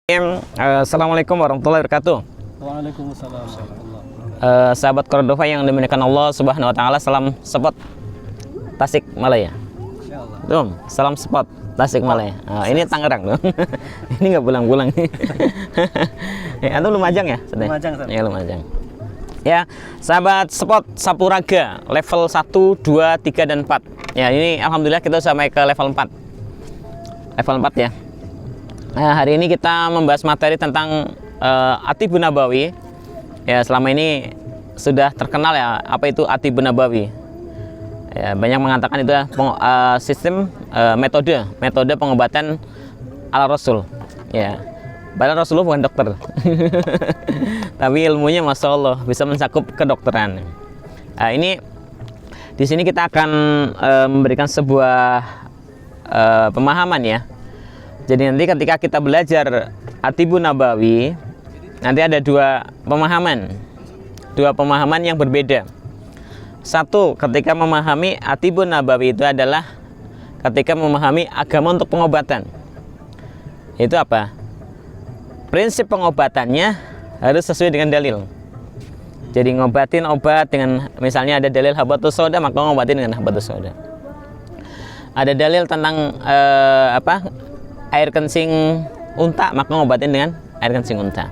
Assalamualaikum warahmatullahi wabarakatuh. Waalaikumsalam warahmatullahi. Sahabat Cordova yang dimuliakan Allah Subhanahu wa taala, salam spot Tasik Malaya. Dong, salam spot Tasik Malaya. Ini Tangerang dong. Ini nggak pulang-pulang. Antum Lumajang ya? Lumajang, ya, Lumajang. Ya, sahabat spot Sapuraga level 1, 2, 3 dan 4. Ya, ini alhamdulillah kita sampai ke level 4. Level 4 ya. Nah, hari ini kita membahas materi tentang At-Tibbun Nabawi. Ya, selama ini sudah terkenal ya apa itu At-Tibbun Nabawi. Ya, banyak mengatakan itu sistem metode pengobatan ala Rasul. Ya, padahal Rasulullah bukan dokter, tapi ilmunya masya Allah bisa mencakup kedokteran. Ini di sini kita akan memberikan sebuah pemahaman ya. Jadi nanti ketika kita belajar At-Tibbun Nabawi, nanti ada dua pemahaman yang berbeda. Satu, ketika memahami At-Tibbun Nabawi itu adalah ketika memahami agama untuk pengobatan. Itu apa? Prinsip pengobatannya harus sesuai dengan dalil. Jadi ngobatin obat dengan, misalnya ada dalil habatus sauda, maka ngobatin dengan habatus sauda. Ada dalil tentang air kencing unta, maka ngobatin dengan air kencing unta.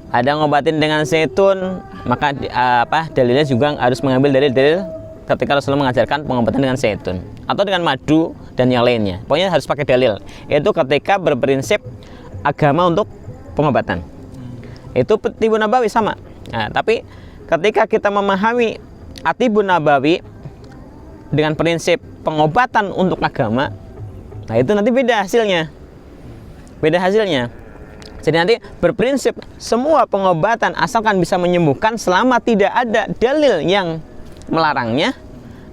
Ada ngobatin dengan zaitun, maka dalilnya juga harus mengambil dalil-dalil ketika Rasulullah mengajarkan pengobatan dengan zaitun atau dengan madu dan yang lainnya. Pokoknya harus pakai dalil. Itu ketika berprinsip agama untuk pengobatan. Itu At-Tibbun Nabawi sama. Nah, tapi ketika kita memahami At-Tibbun Nabawi dengan prinsip pengobatan untuk agama, nah itu nanti beda hasilnya. Jadi nanti berprinsip semua pengobatan asalkan bisa menyembuhkan selama tidak ada dalil yang melarangnya,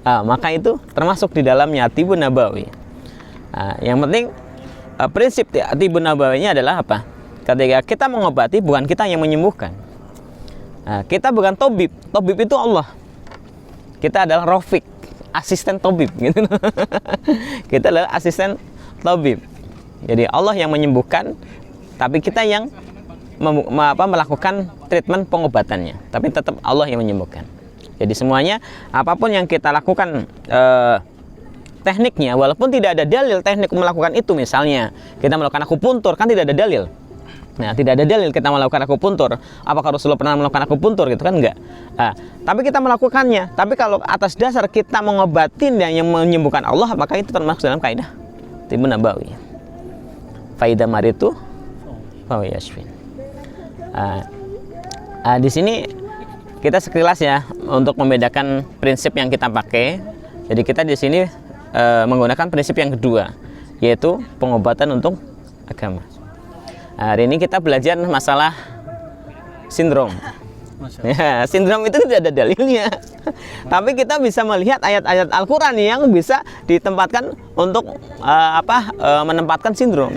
maka itu termasuk di dalamnya At-Tibbun Nabawi. Yang penting prinsip At-Tibbun Nabawinya adalah apa? Ketika kita mengobati, bukan kita yang menyembuhkan. Kita bukan tabib itu Allah. Kita adalah Rafiq, asisten tabib gitu. Kita adalah asisten tabib. Jadi Allah yang menyembuhkan, tapi kita yang melakukan treatment pengobatannya. Tapi tetap Allah yang menyembuhkan. Jadi semuanya apapun yang kita lakukan tekniknya, walaupun tidak ada dalil teknik melakukan itu, misalnya kita melakukan akupuntur, kan tidak ada dalil. Nah, tidak ada dalil kita melakukan akupuntur. Apakah Rasulullah pernah melakukan akupuntur gitu kan? Enggak. Tapi kita melakukannya. Tapi kalau atas dasar kita mengobatin dan yang menyembuhkan Allah, maka itu termasuk dalam kaidah At-Tibbun Nabawi. Faida maritu fa yashfin. Di sini kita sekilas ya untuk membedakan prinsip yang kita pakai. Jadi kita di sini menggunakan prinsip yang kedua, yaitu pengobatan untuk agama. Hari ini kita belajar masalah sindrom. Ya, sindrom itu tidak ada dalilnya. Tapi kita bisa melihat ayat-ayat Al-Quran yang bisa ditempatkan untuk menempatkan sindrom.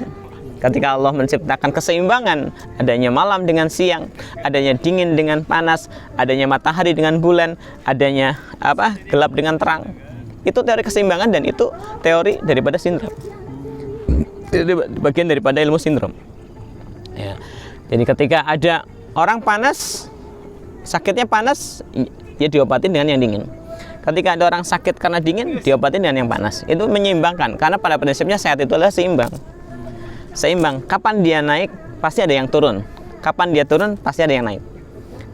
Ketika Allah menciptakan keseimbangan, adanya malam dengan siang, adanya dingin dengan panas, adanya matahari dengan bulan, adanya gelap dengan terang. Itu teori keseimbangan dan itu teori daripada sindrom. Itu bagian daripada ilmu sindrom. Ya. Jadi ketika ada orang panas, sakitnya panas, dia diobatin dengan yang dingin. Ketika ada orang sakit karena dingin, diobatin dengan yang panas. Itu menyeimbangkan, karena pada prinsipnya sehat itu adalah seimbang. Kapan dia naik, pasti ada yang turun. Kapan dia turun, pasti ada yang naik.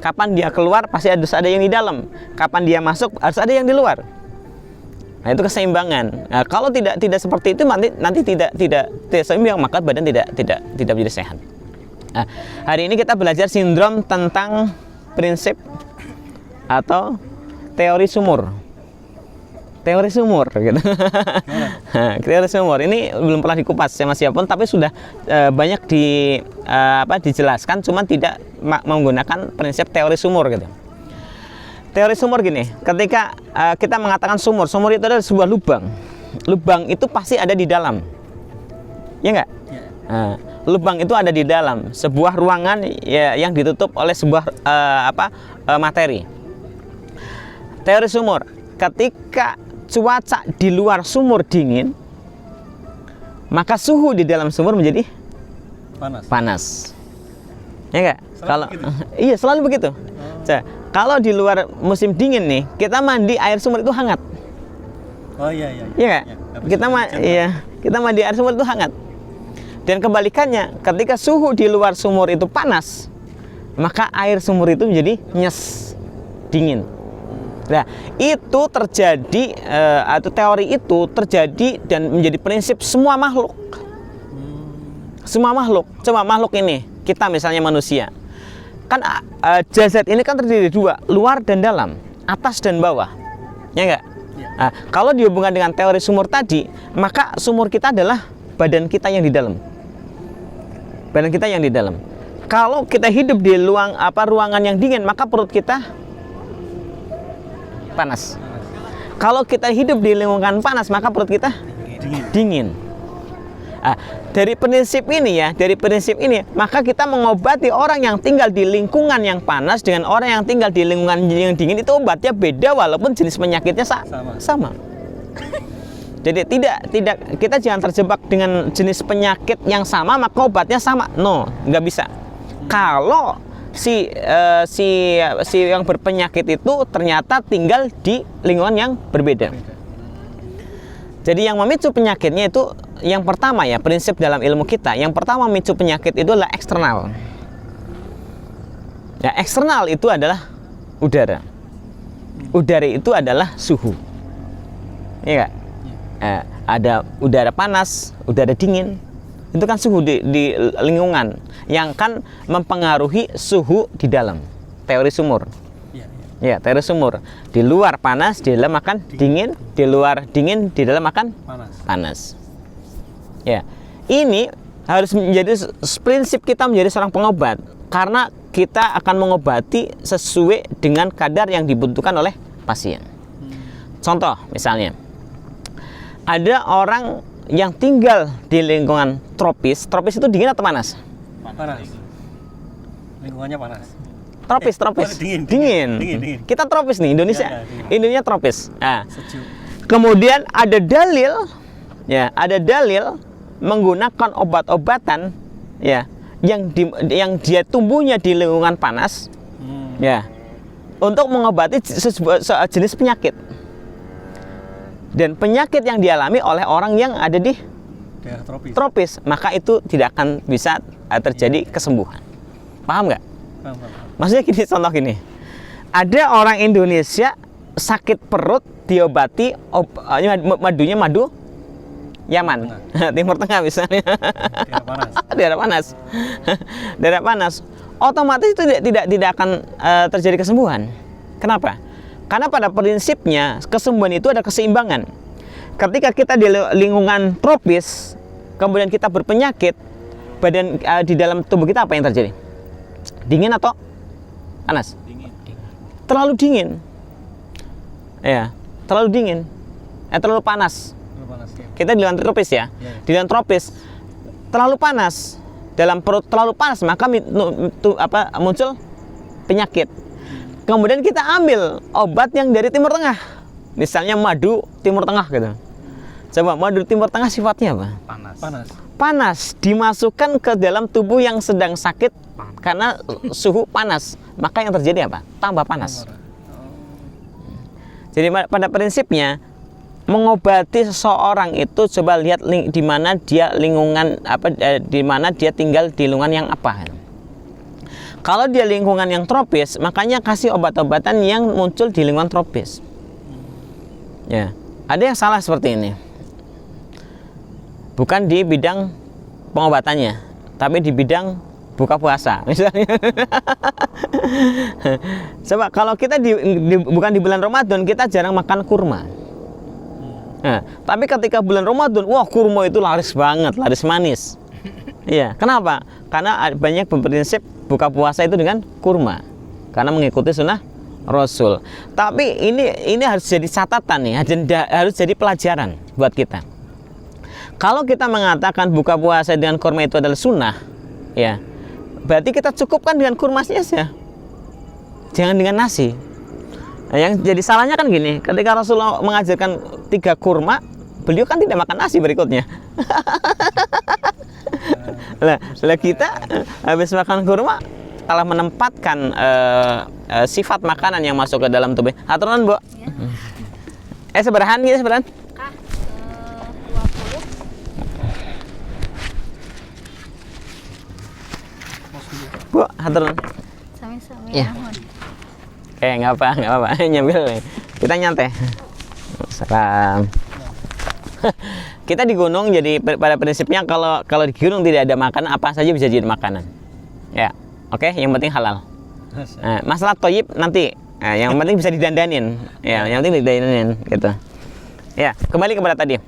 Kapan dia keluar, pasti harus ada yang di dalam. Kapan dia masuk, harus ada yang di luar. Nah, itu keseimbangan. Nah, kalau tidak seperti itu, nanti tidak seimbang, maka badan tidak menjadi sehat. Nah, hari ini kita belajar sindrom tentang prinsip atau teori sumur. Teori sumur gitu. Teori sumur ini belum pernah dikupas sama siapapun, tapi sudah banyak dijelaskan, cuman tidak menggunakan prinsip teori sumur gitu. Teori sumur gini, ketika kita mengatakan sumur itu adalah sebuah lubang. Lubang itu pasti ada di dalam. Ya enggak? Lubang itu ada di dalam sebuah ruangan ya, yang ditutup oleh sebuah materi. Teori sumur, ketika cuaca di luar sumur dingin, maka suhu di dalam sumur menjadi panas. Ya enggak? Kalau iya selalu begitu. Kalau di luar musim dingin nih, kita mandi air sumur itu hangat. Oh iya. Iya enggak? Kita mandi air sumur itu hangat. Dan kebalikannya, ketika suhu di luar sumur itu panas, maka air sumur itu menjadi nyes, dingin. Nah, itu terjadi atau teori itu terjadi dan menjadi prinsip semua makhluk. Semua makhluk. Coba makhluk ini, kita misalnya manusia. Kan jasad ini kan terdiri dua, luar dan dalam, atas dan bawah. Ya enggak? Nah, kalau dihubungkan dengan teori sumur tadi, maka sumur kita adalah badan kita yang di dalam. Badan kita yang di dalam. Kalau kita hidup di ruangan yang dingin, maka perut kita panas. Kalau kita hidup di lingkungan panas, maka perut kita dingin. Nah, dari prinsip ini, maka kita mengobati orang yang tinggal di lingkungan yang panas dengan orang yang tinggal di lingkungan yang dingin, itu obatnya beda walaupun jenis penyakitnya sama. Jadi tidak kita jangan terjebak dengan jenis penyakit yang sama maka obatnya sama. No, nggak bisa. Kalau si yang berpenyakit itu ternyata tinggal di lingkungan yang berbeda. Jadi yang memicu penyakitnya itu yang pertama ya, prinsip dalam ilmu kita, yang pertama memicu penyakit itu adalah eksternal. Ya, eksternal itu adalah udara. Udara itu adalah suhu. Iya nggak? Ada udara panas, udara dingin, itu kan suhu di lingkungan yang kan mempengaruhi suhu di dalam. Teori sumur. Ya, teori sumur. Di luar panas, di dalam akan dingin, di luar dingin, di dalam akan panas. Ya, ini harus menjadi prinsip kita menjadi seorang pengobat, karena kita akan mengobati sesuai dengan kadar yang dibutuhkan oleh pasien. Contoh misalnya, ada orang yang tinggal di lingkungan tropis. Tropis itu dingin atau panas? Panas. Lingkungannya panas. Tropis. Dingin. Kita tropis nih, Indonesia. Ya, Indonesia tropis. Nah, sejuk. kemudian ada dalil menggunakan obat-obatan ya yang dia tumbuhnya di lingkungan panas ya untuk mengobati jenis penyakit. Dan penyakit yang dialami oleh orang yang ada di daerah tropis, maka itu tidak akan bisa terjadi kesembuhan. Paham nggak? Paham. Maksudnya gini, contoh gini. Ada orang Indonesia sakit perut diobati madunya madu Yaman, Timur Tengah misalnya. Daerah panas. Otomatis itu tidak akan terjadi kesembuhan. Kenapa? Karena pada prinsipnya kesembuhan itu ada keseimbangan. Ketika kita di lingkungan tropis, kemudian kita berpenyakit, badan di dalam tubuh kita apa yang terjadi? Dingin atau panas? Dingin. Terlalu dingin. Ya, terlalu dingin. Terlalu panas. Kita di lingkungan tropis ya. Di lingkungan tropis terlalu panas. Dalam perut terlalu panas, maka muncul penyakit. Kemudian kita ambil obat yang dari Timur Tengah, misalnya madu Timur Tengah gitu. Coba madu Timur Tengah sifatnya apa? Panas. Dimasukkan ke dalam tubuh yang sedang sakit karena suhu panas, maka yang terjadi apa? Tambah panas. Jadi pada prinsipnya mengobati seseorang itu coba lihat di mana dia di mana dia tinggal di lingkungan yang apa. Kalau dia lingkungan yang tropis, makanya kasih obat-obatan yang muncul di lingkungan tropis. Ya, ada yang salah seperti ini. Bukan di bidang pengobatannya, tapi di bidang buka puasa, misalnya. Coba kalau kita bukan di bulan Ramadan, kita jarang makan kurma. Nah, tapi ketika bulan Ramadan, wah kurma itu laris banget, laris manis. Iya, kenapa? Karena banyak berprinsip buka puasa itu dengan kurma, karena mengikuti sunnah Rasul. Tapi ini harus jadi catatan nih, harus jadi pelajaran buat kita. Kalau kita mengatakan buka puasa dengan kurma itu adalah sunnah, ya, berarti kita cukupkan dengan kurma saja, jangan dengan nasi. Nah, yang jadi salahnya kan gini, ketika Rasulullah mengajarkan 3 kurma, beliau kan tidak makan nasi berikutnya. Lah kita habis makan kurma telah menempatkan sifat makanan yang masuk ke dalam tubuh. Aturan, Bu. Seberahan gitu, seberahan? Kah? 20. Bu, aturan. Sami-sami. Iya. Mohon. Nggak apa. Nyambil. Kita nyantai. Salam. Kita di gunung, jadi pada prinsipnya kalau di gunung tidak ada makanan, apa saja bisa jadi makanan. Ya, oke. Yang penting halal. Nah, masalah toyib nanti. Nah, yang penting bisa didandanin. Ya, yang penting didandanin gitu. Ya, kembali kepada tadi.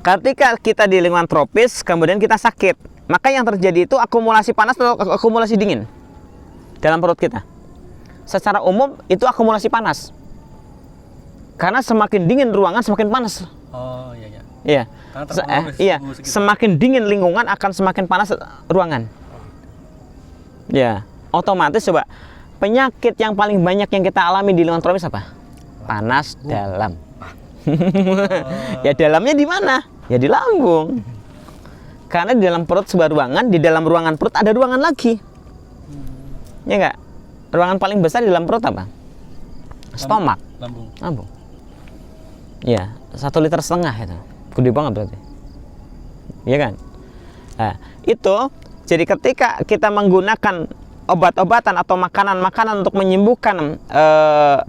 Ketika kita di lingkungan tropis, kemudian kita sakit, maka yang terjadi itu akumulasi panas atau akumulasi dingin dalam perut kita. Secara umum itu akumulasi panas. Karena semakin dingin ruangan, semakin panas. Oh iya iya. Iya. Karena terpengaruh Iya, suhu sekitar. semakin dingin lingkungan akan semakin panas ruangan. Ya, otomatis coba penyakit yang paling banyak yang kita alami di lingkungan tropis apa? Panas dalam. Ya dalamnya di mana? Ya di lambung. Karena di dalam perut sebuah ruangan, di dalam ruangan perut ada ruangan lagi. Ya enggak? Ruangan paling besar di dalam perut apa? Stomak. Lambung. Ya, 1,5 liter itu. Gede banget berarti. Iya kan? Nah, itu jadi ketika kita menggunakan obat-obatan atau makanan-makanan untuk menyembuhkan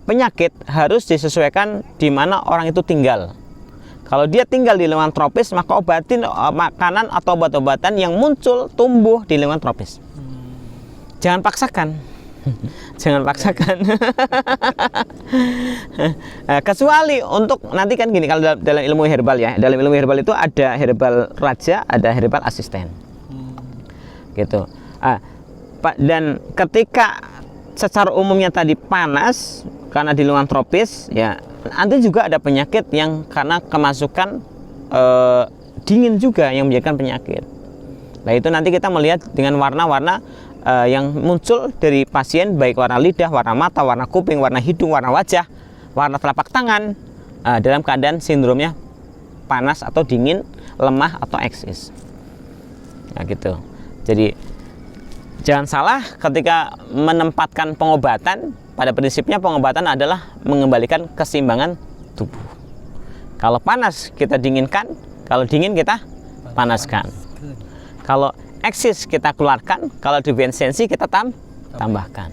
penyakit, harus disesuaikan di mana orang itu tinggal. Kalau dia tinggal di lingkungan tropis, maka obatin makanan atau obat-obatan yang muncul tumbuh di lingkungan tropis. Jangan paksakan. Jangan paksakan. Kecuali untuk nanti kan gini, kalau dalam ilmu herbal ya, dalam ilmu herbal itu ada herbal raja, ada herbal asisten. Gitu. Dan ketika secara umumnya tadi panas karena di lingkungan tropis, ya nanti juga ada penyakit yang karena kemasukan dingin juga yang menjadikan penyakit. Nah itu nanti kita melihat dengan warna-warna yang muncul dari pasien, baik warna lidah, warna mata, warna kuping, warna hidung, warna wajah, warna telapak tangan, dalam keadaan sindromnya panas atau dingin, lemah atau eksis. Nah gitu. Jadi jangan salah ketika menempatkan pengobatan. Pada prinsipnya pengobatan adalah mengembalikan keseimbangan tubuh. Kalau panas kita dinginkan, kalau dingin kita panaskan. Kalau eksis kita keluarkan, kalau defensensi kita tambahkan.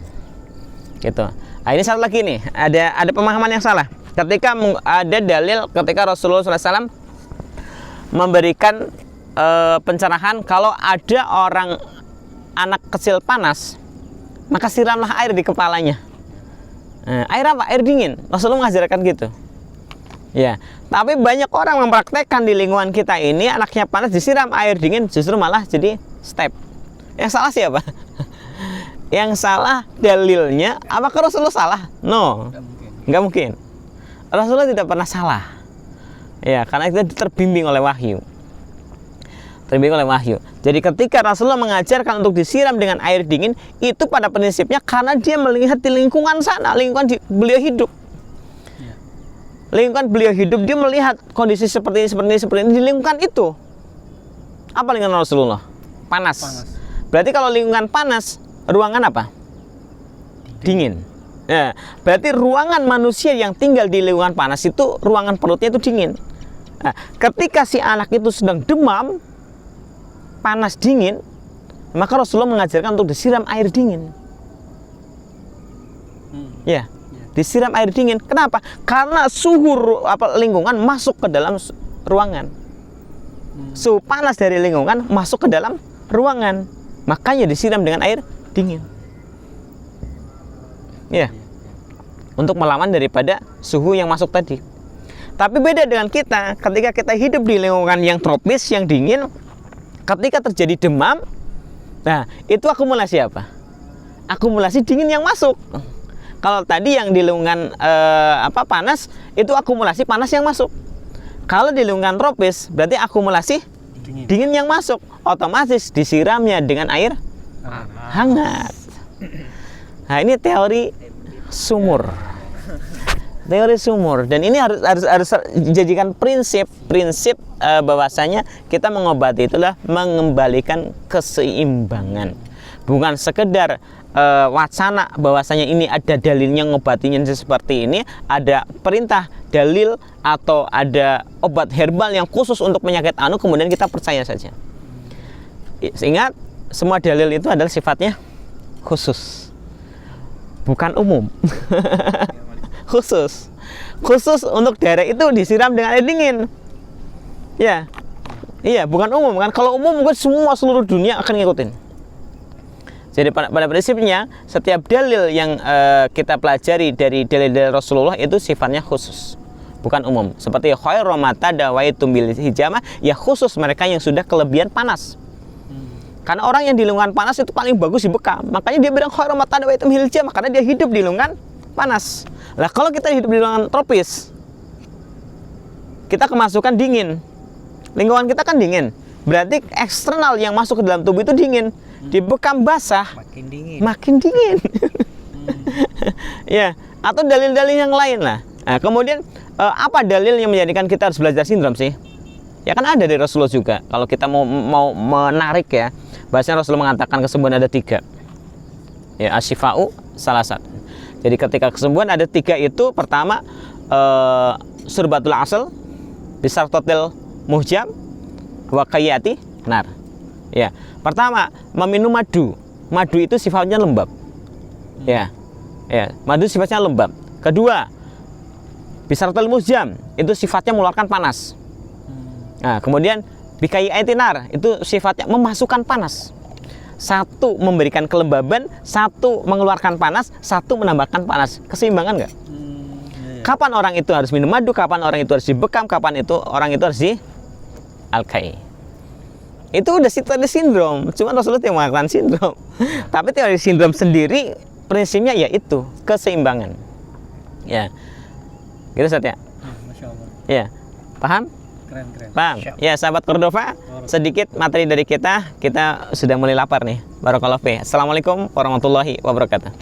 Gitu. Nah, ini satu lagi nih, ada pemahaman yang salah. Ketika ada dalil ketika Rasulullah SAW memberikan pencerahan, kalau ada orang anak kecil panas, maka siramlah air di kepalanya. Air apa? Air dingin. Rasulullah mengajarkan gitu. Ya, tapi banyak orang mempraktekkan di lingkungan kita ini, anaknya panas disiram air dingin, justru malah jadi step. Yang salah siapa? Yang salah dalilnya. Apakah Rasulullah salah? No, nggak mungkin. Rasulullah tidak pernah salah. Ya, karena kita terbimbing oleh wahyu. Jadi ketika Rasulullah mengajarkan untuk disiram dengan air dingin, itu pada prinsipnya karena dia melihat di lingkungan sana, lingkungan beliau hidup. Lingkungan beliau hidup, dia melihat kondisi seperti ini di lingkungan itu. Apa lingkungan Rasulullah? Panas. Berarti kalau lingkungan panas, ruangan apa? Dingin. Ya, berarti ruangan manusia yang tinggal di lingkungan panas itu, ruangan perutnya itu dingin. Nah, ketika si anak itu sedang demam, panas dingin, maka Rasulullah mengajarkan untuk disiram air dingin. Ya, disiram air dingin. Kenapa? Karena suhu lingkungan masuk ke dalam ruangan. Suhu panas dari lingkungan masuk ke dalam ruangan, makanya disiram dengan air dingin. Ya, untuk melawan daripada suhu yang masuk tadi. Tapi beda dengan kita, ketika kita hidup di lingkungan yang tropis, yang dingin. Ketika terjadi demam, nah itu akumulasi apa? Akumulasi dingin yang masuk. Kalau tadi yang di lingkungan panas, itu akumulasi panas yang masuk. Kalau di lingkungan tropis, berarti akumulasi dingin yang masuk. Otomatis disiramnya dengan air hangat. Nah ini teori sumur. Teori sumur. Dan ini harus dijadikan prinsip bahwasanya kita mengobati itulah mengembalikan keseimbangan, bukan sekedar wacana bahwasanya ini ada dalilnya ngobatinya seperti ini, ada perintah dalil atau ada obat herbal yang khusus untuk penyakit anu kemudian kita percaya saja. Ingat, semua dalil itu adalah sifatnya khusus, bukan umum. Khusus untuk daerah itu disiram dengan air dingin. Ya, iya, bukan umum kan. Kalau umum mungkin semua seluruh dunia akan ngikutin. Jadi pada prinsipnya setiap dalil yang kita pelajari dari dalil Rasulullah itu sifatnya khusus, bukan umum. Seperti khairu ma tadawaitum bil hijamah, ya khusus mereka yang sudah kelebihan panas. Karena orang yang di lingkungan panas itu paling bagus dibekam. Makanya dia bilang khairu ma tadawaitum bil hijamah, karena dia hidup di lingkungan panas. Lah kalau kita hidup di lingkungan tropis, kita kemasukan dingin. Lingkungan kita kan dingin. Berarti eksternal yang masuk ke dalam tubuh itu dingin. Dibekam basah, makin dingin. Ya, atau dalil-dalil yang lain lah. Nah, kemudian apa dalil yang menjadikan kita harus belajar sindrom sih? Ya kan ada dari Rasulullah juga. Kalau kita mau menarik ya, bahasanya Rasulullah mengatakan kesembuhan ada 3. Ya, asyifa'u salasat. Jadi ketika kesembuhan ada 3 itu, pertama surbatul asal, bisartotil muhjam, wakayati nar. Ya, pertama meminum madu. Madu itu sifatnya lembab. Ya, madu sifatnya lembab. Kedua, bisartotil muhjam itu sifatnya mengeluarkan panas. Nah, kemudian bikayati nar itu sifatnya memasukkan panas. Satu memberikan kelembaban, satu mengeluarkan panas, satu menambahkan panas. Keseimbangan nggak? Kapan orang itu harus minum madu, kapan orang itu harus dibekam, kapan itu orang itu harus di alkai. Itu udah teori sindrom. Cuma Rasulullah yang mengatakan sindrom. Tapi teori sindrom sendiri prinsipnya ya itu keseimbangan. Ya, gitu Ustaz ya. Masya Allah. Ya, paham? Keren. Paham? Ya, sahabat Cordova, sedikit materi dari kita sudah mulai lapar nih. Barakallahu fiik. Assalamualaikum warahmatullahi wabarakatuh.